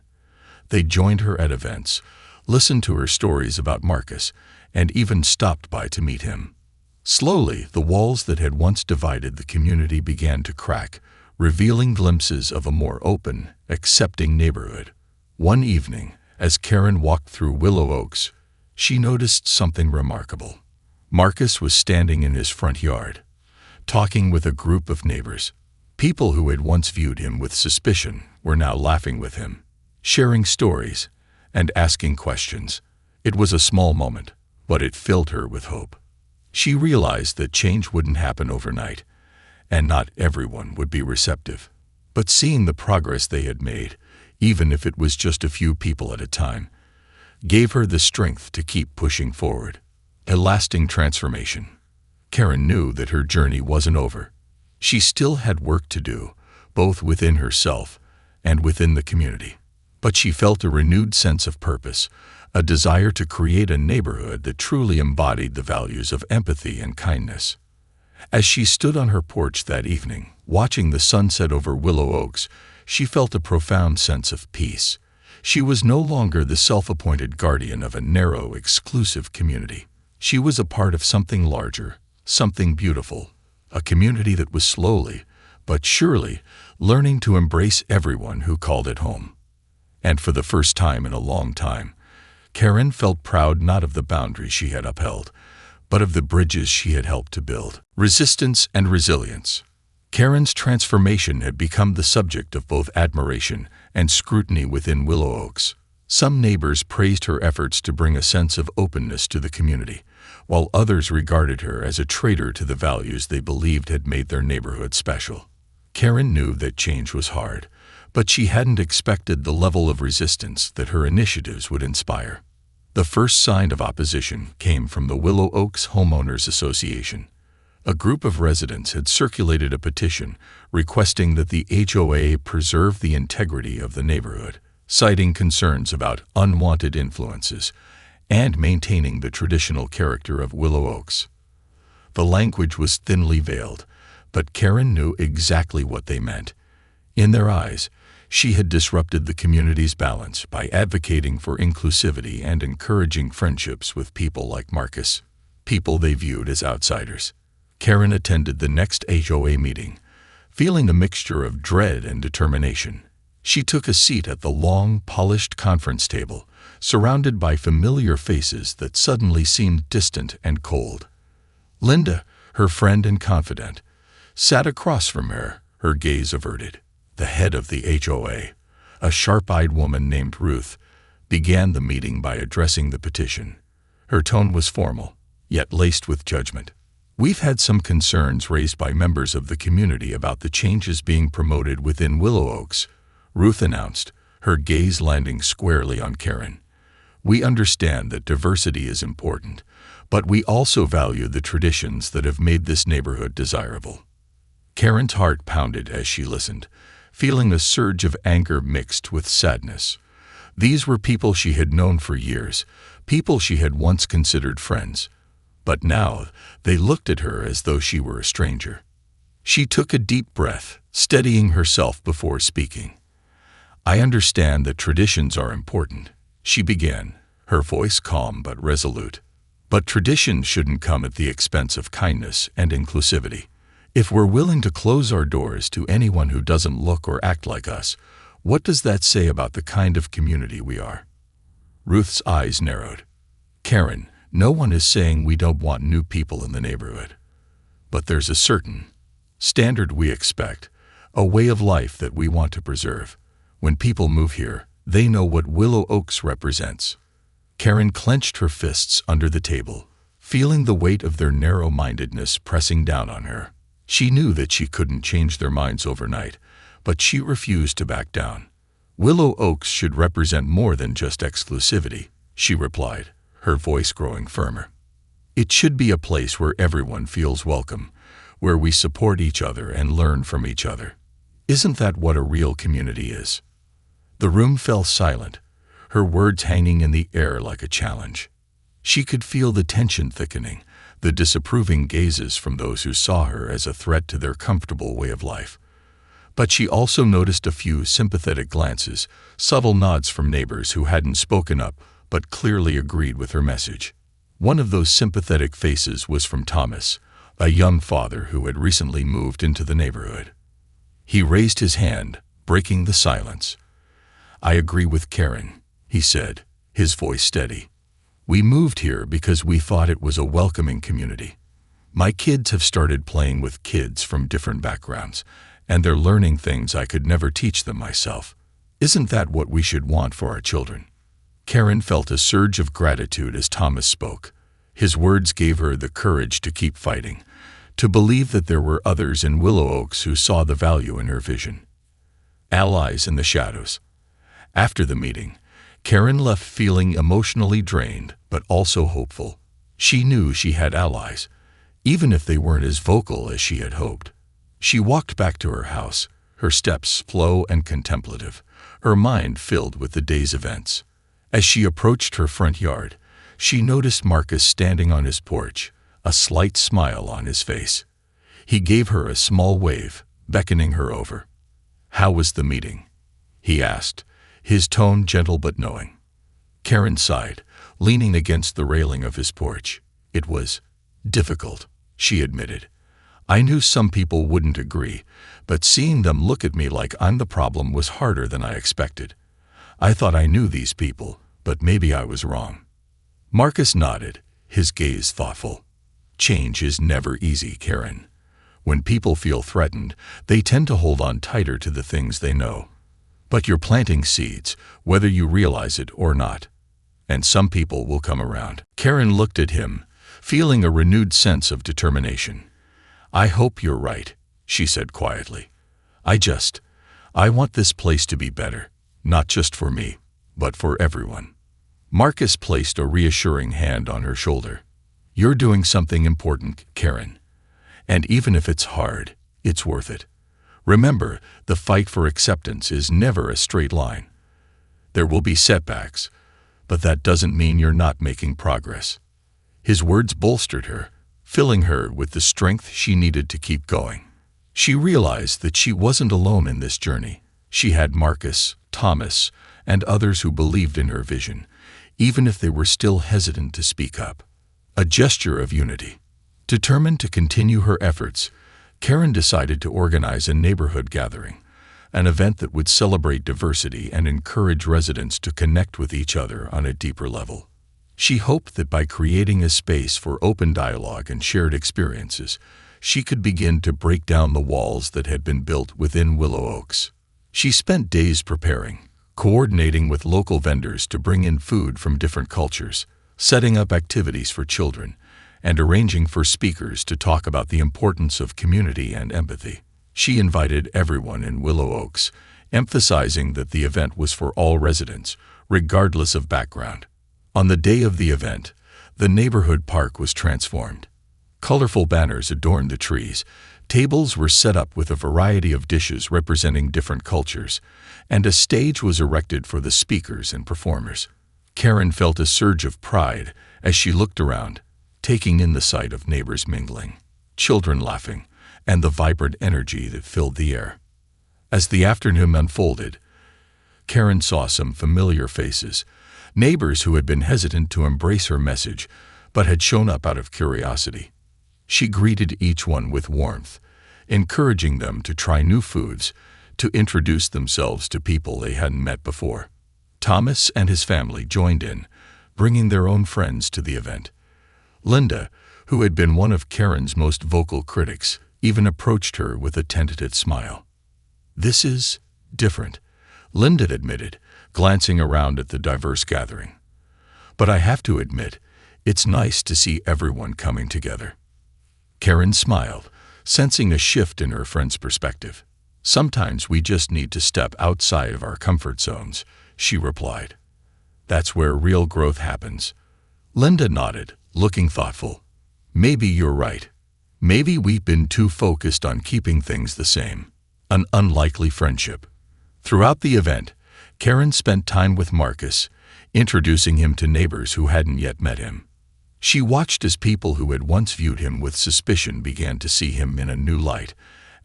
They joined her at events, listened to her stories about Marcus, and even stopped by to meet him. Slowly, the walls that had once divided the community began to crack, revealing glimpses of a more open, accepting neighborhood. One evening, as Karen walked through Willow Oaks, she noticed something remarkable. Marcus was standing in his front yard, talking with a group of neighbors. People who had once viewed him with suspicion were now laughing with him, sharing stories, and asking questions. It was a small moment, but it filled her with hope. She realized that change wouldn't happen overnight, and not everyone would be receptive. But seeing the progress they had made, even if it was just a few people at a time, gave her the strength to keep pushing forward. A lasting transformation. Karen knew that her journey wasn't over. She still had work to do, both within herself and within the community. But she felt a renewed sense of purpose, a desire to create a neighborhood that truly embodied the values of empathy and kindness. As she stood on her porch that evening, watching the sunset over Willow Oaks, she felt a profound sense of peace. She was no longer the self-appointed guardian of a narrow, exclusive community. She was a part of something larger, something beautiful, a community that was slowly, but surely, learning to embrace everyone who called it home. And for the first time in a long time, Karen felt proud not of the boundaries she had upheld, but of the bridges she had helped to build. Resistance and resilience. Karen's transformation had become the subject of both admiration and scrutiny within Willow Oaks. Some neighbors praised her efforts to bring a sense of openness to the community, while others regarded her as a traitor to the values they believed had made their neighborhood special. Karen knew that change was hard, but she hadn't expected the level of resistance that her initiatives would inspire. The first sign of opposition came from the Willow Oaks Homeowners Association. A group of residents had circulated a petition requesting that the HOA preserve the integrity of the neighborhood, citing concerns about unwanted influences and maintaining the traditional character of Willow Oaks. The language was thinly veiled, but Karen knew exactly what they meant. In their eyes, she had disrupted the community's balance by advocating for inclusivity and encouraging friendships with people like Marcus, people they viewed as outsiders. Karen attended the next HOA meeting, feeling a mixture of dread and determination. She took a seat at the long, polished conference table, surrounded by familiar faces that suddenly seemed distant and cold. Linda, her friend and confidant, sat across from her, her gaze averted. The head of the HOA, a sharp-eyed woman named Ruth, began the meeting by addressing the petition. Her tone was formal, yet laced with judgment. "We've had some concerns raised by members of the community about the changes being promoted within Willow Oaks," Ruth announced, her gaze landing squarely on Karen. "We understand that diversity is important, but we also value the traditions that have made this neighborhood desirable." Karen's heart pounded as she listened, feeling a surge of anger mixed with sadness. These were people she had known for years, people she had once considered friends. But now they looked at her as though she were a stranger. She took a deep breath, steadying herself before speaking. "I understand that traditions are important," she began, her voice calm but resolute. "But tradition shouldn't come at the expense of kindness and inclusivity. If we're willing to close our doors to anyone who doesn't look or act like us, what does that say about the kind of community we are?" Ruth's eyes narrowed. "Karen, no one is saying we don't want new people in the neighborhood. But there's a certain standard we expect, a way of life that we want to preserve. When people move here, they know what Willow Oaks represents." Karen clenched her fists under the table, feeling the weight of their narrow-mindedness pressing down on her. She knew that she couldn't change their minds overnight, but she refused to back down. "Willow Oaks should represent more than just exclusivity," she replied, her voice growing firmer. "It should be a place where everyone feels welcome, where we support each other and learn from each other. Isn't that what a real community is?" The room fell silent, her words hanging in the air like a challenge. She could feel the tension thickening, the disapproving gazes from those who saw her as a threat to their comfortable way of life. But she also noticed a few sympathetic glances, subtle nods from neighbors who hadn't spoken up but clearly agreed with her message. One of those sympathetic faces was from Thomas, a young father who had recently moved into the neighborhood. He raised his hand, breaking the silence. "I agree with Karen," he said, his voice steady. "We moved here because we thought it was a welcoming community. My kids have started playing with kids from different backgrounds, and they're learning things I could never teach them myself. Isn't that what we should want for our children?" Karen felt a surge of gratitude as Thomas spoke. His words gave her the courage to keep fighting, to believe that there were others in Willow Oaks who saw the value in her vision. Allies in the shadows. After the meeting, Karen left feeling emotionally drained, but also hopeful. She knew she had allies, even if they weren't as vocal as she had hoped. She walked back to her house, her steps slow and contemplative, her mind filled with the day's events. As she approached her front yard, she noticed Marcus standing on his porch, a slight smile on his face. He gave her a small wave, beckoning her over. "How was the meeting?" he asked, his tone gentle but knowing. Karen sighed, leaning against the railing of his porch. "It was difficult," she admitted. "I knew some people wouldn't agree, but seeing them look at me like I'm the problem was harder than I expected. I thought I knew these people, but maybe I was wrong." Marcus nodded, his gaze thoughtful. "Change is never easy, Karen. When people feel threatened, they tend to hold on tighter to the things they know. But you're planting seeds, whether you realize it or not. And some people will come around." Karen looked at him, feeling a renewed sense of determination. "I hope you're right," she said quietly. I want this place to be better, not just for me, but for everyone." Marcus placed a reassuring hand on her shoulder. "You're doing something important, Karen. And even if it's hard, it's worth it. Remember, the fight for acceptance is never a straight line. There will be setbacks, but that doesn't mean you're not making progress." His words bolstered her, filling her with the strength she needed to keep going. She realized that she wasn't alone in this journey. She had Marcus, Thomas, and others who believed in her vision, even if they were still hesitant to speak up. A gesture of unity. Determined to continue her efforts, Karen decided to organize a neighborhood gathering, an event that would celebrate diversity and encourage residents to connect with each other on a deeper level. She hoped that by creating a space for open dialogue and shared experiences, she could begin to break down the walls that had been built within Willow Oaks. She spent days preparing, coordinating with local vendors to bring in food from different cultures, setting up activities for children, and arranging for speakers to talk about the importance of community and empathy. She invited everyone in Willow Oaks, emphasizing that the event was for all residents, regardless of background. On the day of the event, the neighborhood park was transformed. Colorful banners adorned the trees, tables were set up with a variety of dishes representing different cultures, and a stage was erected for the speakers and performers. Karen felt a surge of pride as she looked around, taking in the sight of neighbors mingling, children laughing, and the vibrant energy that filled the air. As the afternoon unfolded, Karen saw some familiar faces, neighbors who had been hesitant to embrace her message but had shown up out of curiosity. She greeted each one with warmth, encouraging them to try new foods, to introduce themselves to people they hadn't met before. Thomas and his family joined in, bringing their own friends to the event. Linda, who had been one of Karen's most vocal critics, even approached her with a tentative smile. "This is different," Linda admitted, glancing around at the diverse gathering. "But I have to admit, it's nice to see everyone coming together." Karen smiled, sensing a shift in her friend's perspective. "Sometimes we just need to step outside of our comfort zones," she replied. "That's where real growth happens." Linda nodded, looking thoughtful. "Maybe you're right. Maybe we've been too focused on keeping things the same." An unlikely friendship. Throughout the event, Karen spent time with Marcus, introducing him to neighbors who hadn't yet met him. She watched as people who had once viewed him with suspicion began to see him in a new light,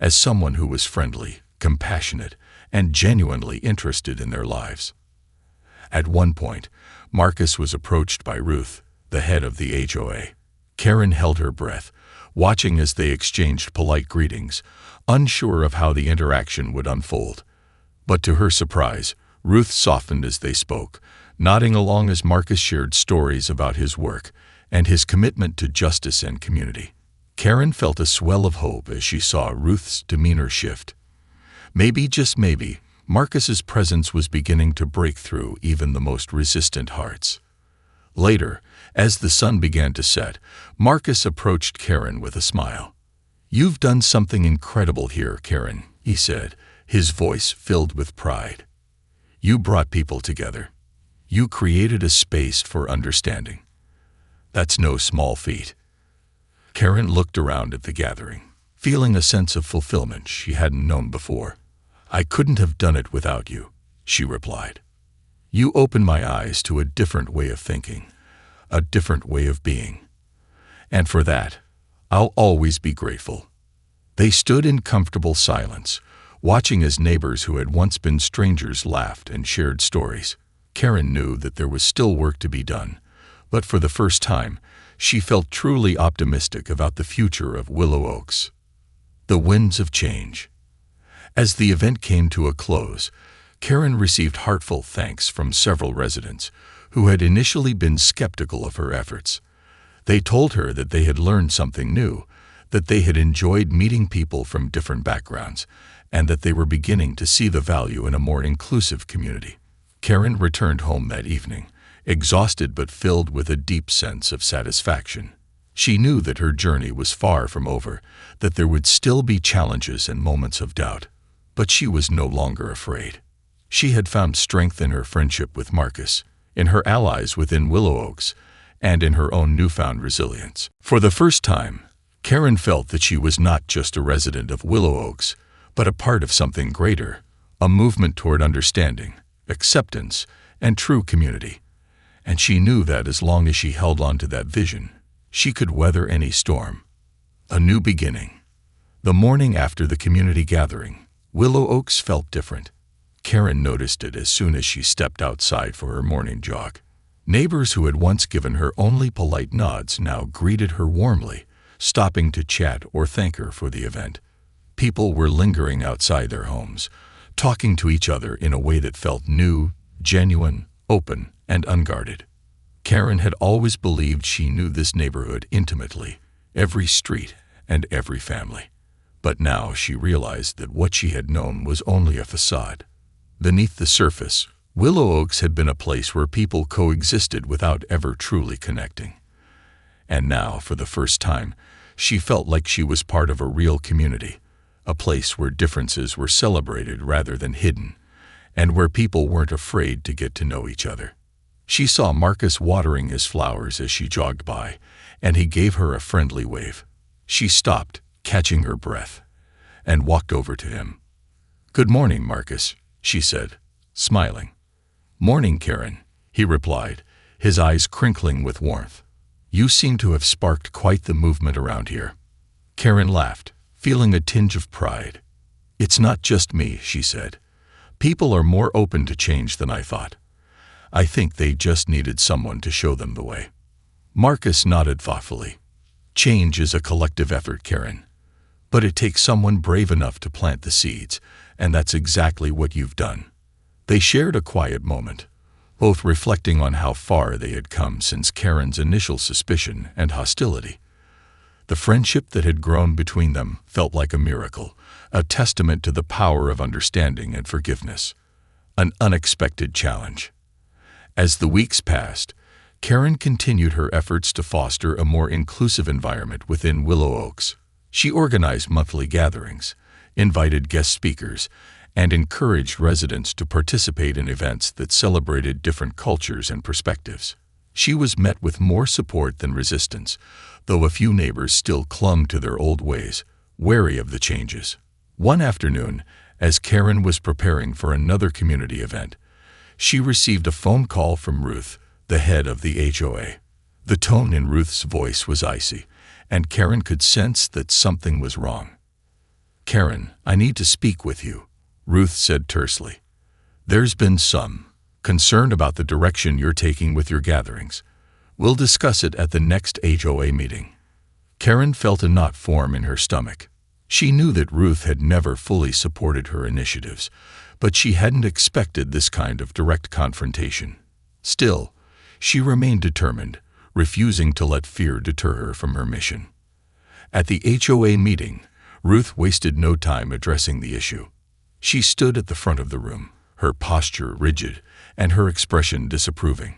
as someone who was friendly, compassionate, and genuinely interested in their lives. At one point, Marcus was approached by Ruth, the head of the HOA. Karen held her breath, watching as they exchanged polite greetings, unsure of how the interaction would unfold. But to her surprise, Ruth softened as they spoke, nodding along as Marcus shared stories about his work and his commitment to justice and community. Karen felt a swell of hope as she saw Ruth's demeanor shift. Maybe, just maybe, Marcus's presence was beginning to break through even the most resistant hearts. Later, as the sun began to set, Marcus approached Karen with a smile. "You've done something incredible here, Karen," he said, his voice filled with pride. "You brought people together. You created a space for understanding. That's no small feat." Karen looked around at the gathering, feeling a sense of fulfillment she hadn't known before. "I couldn't have done it without you," she replied. "You opened my eyes to a different way of thinking, a different way of being. And for that, I'll always be grateful." They stood in comfortable silence, watching as neighbors who had once been strangers laughed and shared stories. Karen knew that there was still work to be done, but for the first time, she felt truly optimistic about the future of Willow Oaks. The winds of change. As the event came to a close, Karen received heartfelt thanks from several residents who had initially been skeptical of her efforts. They told her that they had learned something new, that they had enjoyed meeting people from different backgrounds, and that they were beginning to see the value in a more inclusive community. Karen returned home that evening, exhausted but filled with a deep sense of satisfaction. She knew that her journey was far from over, that there would still be challenges and moments of doubt. But she was no longer afraid. She had found strength in her friendship with Marcus, in her allies within Willow Oaks, and in her own newfound resilience. For the first time, Karen felt that she was not just a resident of Willow Oaks, but a part of something greater, a movement toward understanding, acceptance, and true community. And she knew that as long as she held on to that vision, she could weather any storm. A new beginning. The morning after the community gathering, Willow Oaks felt different. Karen noticed it as soon as she stepped outside for her morning jog. Neighbors who had once given her only polite nods now greeted her warmly, stopping to chat or thank her for the event. People were lingering outside their homes, talking to each other in a way that felt new, genuine, open, and unguarded. Karen had always believed she knew this neighborhood intimately, every street and every family. But now she realized that what she had known was only a facade. Beneath the surface, Willow Oaks had been a place where people coexisted without ever truly connecting. And now, for the first time, she felt like she was part of a real community, a place where differences were celebrated rather than hidden, and where people weren't afraid to get to know each other. She saw Marcus watering his flowers as she jogged by, and he gave her a friendly wave. She stopped, catching her breath, and walked over to him. "Good morning, Marcus," she said, smiling. "Morning, Karen," he replied, his eyes crinkling with warmth. "You seem to have sparked quite the movement around here." Karen laughed, feeling a tinge of pride. "It's not just me," she said. "People are more open to change than I thought. I think they just needed someone to show them the way." Marcus nodded thoughtfully. "Change is a collective effort, Karen. But it takes someone brave enough to plant the seeds, and that's exactly what you've done." They shared a quiet moment, both reflecting on how far they had come since Karen's initial suspicion and hostility. The friendship that had grown between them felt like a miracle, a testament to the power of understanding and forgiveness. An unexpected challenge. As the weeks passed, Karen continued her efforts to foster a more inclusive environment within Willow Oaks. She organized monthly gatherings, invited guest speakers, and encouraged residents to participate in events that celebrated different cultures and perspectives. She was met with more support than resistance, though a few neighbors still clung to their old ways, wary of the changes. One afternoon, as Karen was preparing for another community event, she received a phone call from Ruth, the head of the HOA. The tone in Ruth's voice was icy, and Karen could sense that something was wrong. "Karen, I need to speak with you," Ruth said tersely. "There's been some concern about the direction you're taking with your gatherings. We'll discuss it at the next HOA meeting." Karen felt a knot form in her stomach. She knew that Ruth had never fully supported her initiatives, but she hadn't expected this kind of direct confrontation. Still, she remained determined, refusing to let fear deter her from her mission. At the HOA meeting, Ruth wasted no time addressing the issue. She stood at the front of the room, her posture rigid and her expression disapproving.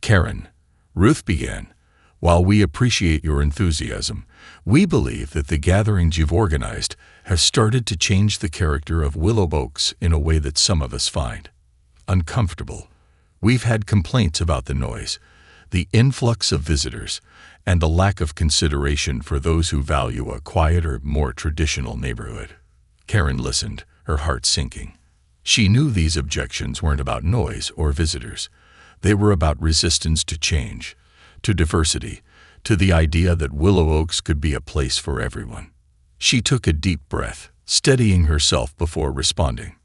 "Karen," Ruth began, "while we appreciate your enthusiasm, we believe that the gatherings you've organized have started to change the character of Willow Oaks in a way that some of us find uncomfortable. We've had complaints about the noise, the influx of visitors, and the lack of consideration for those who value a quieter, more traditional neighborhood." Karen listened, her heart sinking. She knew these objections weren't about noise or visitors. They were about resistance to change, to diversity, to the idea that Willow Oaks could be a place for everyone. She took a deep breath, steadying herself before responding.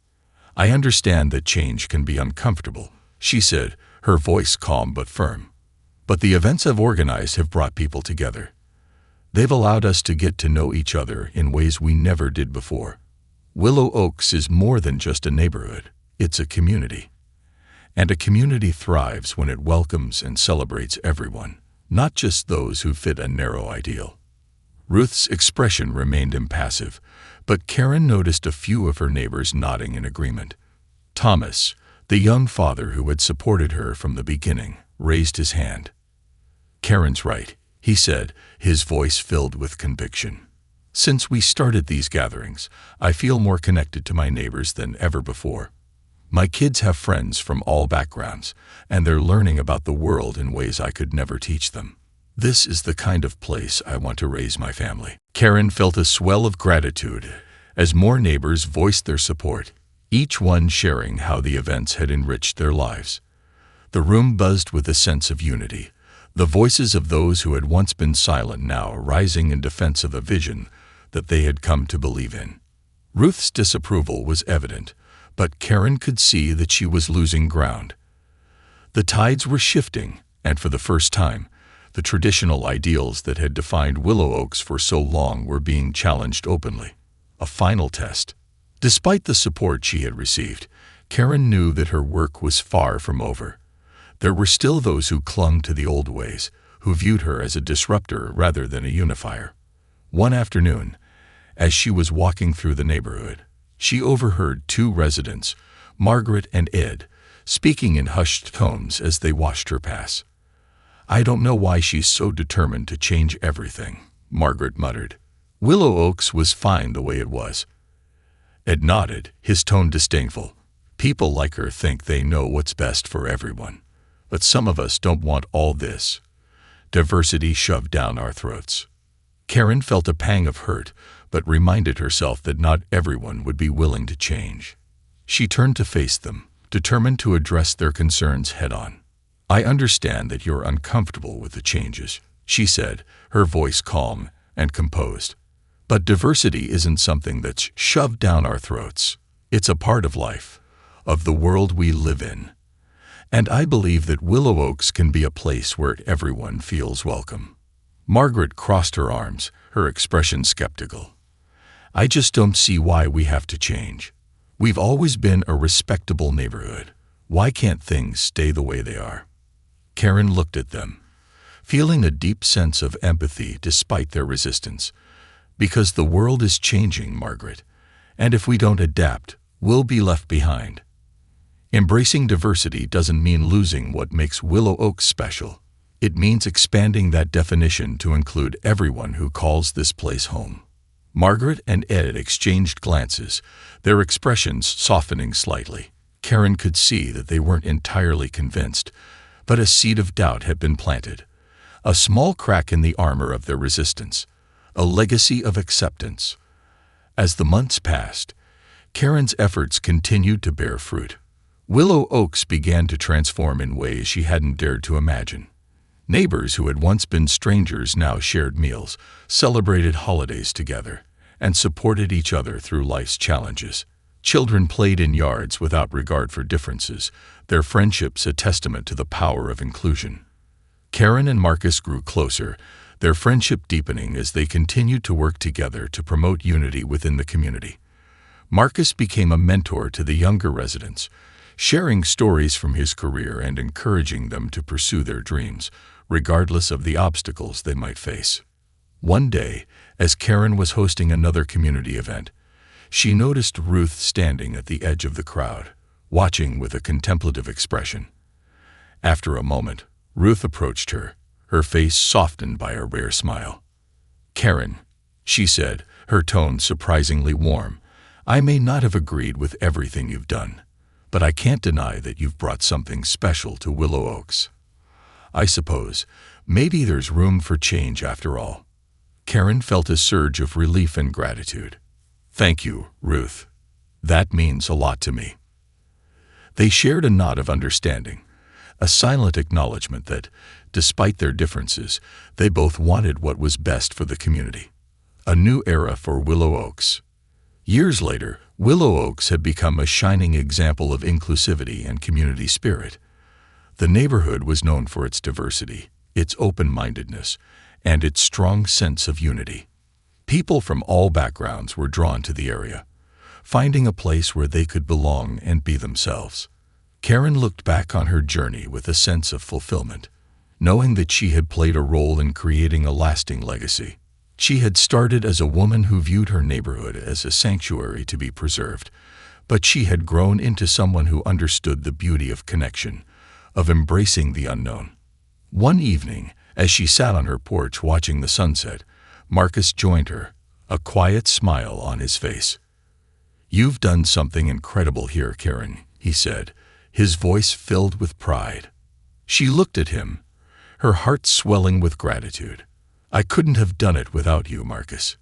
"I understand that change can be uncomfortable," she said, her voice calm but firm. "But the events I've organized have brought people together. They've allowed us to get to know each other in ways we never did before. Willow Oaks is more than just a neighborhood. It's a community. And a community thrives when it welcomes and celebrates everyone, not just those who fit a narrow ideal." Ruth's expression remained impassive, but Karen noticed a few of her neighbors nodding in agreement. Thomas, the young father who had supported her from the beginning, raised his hand. "Karen's right," he said, his voice filled with conviction. "Since we started these gatherings, I feel more connected to my neighbors than ever before. My kids have friends from all backgrounds, and they're learning about the world in ways I could never teach them. This is the kind of place I want to raise my family." Karen felt a swell of gratitude as more neighbors voiced their support, each one sharing how the events had enriched their lives. The room buzzed with a sense of unity, the voices of those who had once been silent now rising in defense of a vision that they had come to believe in. Ruth's disapproval was evident, but Karen could see that she was losing ground. The tides were shifting, and for the first time, the traditional ideals that had defined Willow Oaks for so long were being challenged openly. A final test. Despite the support she had received, Karen knew that her work was far from over. There were still those who clung to the old ways, who viewed her as a disruptor rather than a unifier. One afternoon, as she was walking through the neighborhood, she overheard two residents, Margaret and Ed, speaking in hushed tones as they watched her pass. "I don't know why she's so determined to change everything," Margaret muttered. "Willow Oaks was fine the way it was." Ed nodded, his tone disdainful. "People like her think they know what's best for everyone. But some of us don't want all this diversity shoved down our throats." Karen felt a pang of hurt, but reminded herself that not everyone would be willing to change. She turned to face them, determined to address their concerns head-on. "I understand that you're uncomfortable with the changes," she said, her voice calm and composed. "But diversity isn't something that's shoved down our throats. It's a part of life, of the world we live in. And I believe that Willow Oaks can be a place where everyone feels welcome." Margaret crossed her arms, her expression skeptical. "I just don't see why we have to change. We've always been a respectable neighborhood. Why can't things stay the way they are?" Karen looked at them, feeling a deep sense of empathy despite their resistance. "Because the world is changing, Margaret, and if we don't adapt, we'll be left behind. Embracing diversity doesn't mean losing what makes Willow Oaks special. It means expanding that definition to include everyone who calls this place home." Margaret and Ed exchanged glances, their expressions softening slightly. Karen could see that they weren't entirely convinced, but a seed of doubt had been planted, a small crack in the armor of their resistance, a legacy of acceptance. As the months passed, Karen's efforts continued to bear fruit. Willow Oaks began to transform in ways she hadn't dared to imagine. Neighbors who had once been strangers now shared meals, celebrated holidays together, and supported each other through life's challenges. Children played in yards without regard for differences, their friendships a testament to the power of inclusion. Karen and Marcus grew closer, their friendship deepening as they continued to work together to promote unity within the community. Marcus became a mentor to the younger residents, sharing stories from his career and encouraging them to pursue their dreams, regardless of the obstacles they might face. One day, as Karen was hosting another community event, She noticed Ruth standing at the edge of the crowd, watching with a contemplative expression. After a moment, Ruth approached her, her face softened by a rare smile. "Karen," she said, her tone surprisingly warm, "I may not have agreed with everything you've done, but I can't deny that you've brought something special to Willow Oaks. I suppose maybe there's room for change after all." Karen felt a surge of relief and gratitude. "Thank you, Ruth. That means a lot to me." They shared a nod of understanding, a silent acknowledgement that, despite their differences, they both wanted what was best for the community. A new era for Willow Oaks. Years later, Willow Oaks had become a shining example of inclusivity and community spirit. The neighborhood was known for its diversity, its open-mindedness, and its strong sense of unity. People from all backgrounds were drawn to the area, finding a place where they could belong and be themselves. Karen looked back on her journey with a sense of fulfillment, knowing that she had played a role in creating a lasting legacy. She had started as a woman who viewed her neighborhood as a sanctuary to be preserved, but she had grown into someone who understood the beauty of connection, of embracing the unknown. One evening, as she sat on her porch watching the sunset, Marcus joined her, a quiet smile on his face. "You've done something incredible here, Karen," he said, his voice filled with pride. She looked at him, her heart swelling with gratitude. "I couldn't have done it without you, Marcus.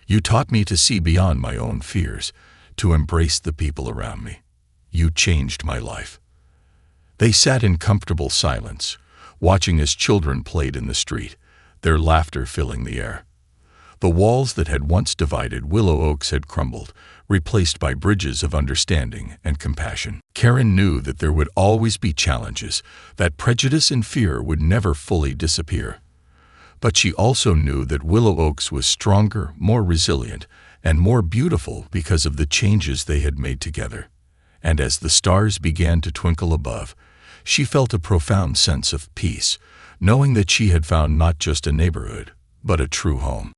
You taught me to see beyond my own fears, to embrace the people around me. You changed my life." They sat in comfortable silence, watching as children played in the street, their laughter filling the air. The walls that had once divided Willow Oaks had crumbled, replaced by bridges of understanding and compassion. Karen knew that there would always be challenges, that prejudice and fear would never fully disappear. But she also knew that Willow Oaks was stronger, more resilient, and more beautiful because of the changes they had made together. And as the stars began to twinkle above, she felt a profound sense of peace, knowing that she had found not just a neighborhood, but a true home.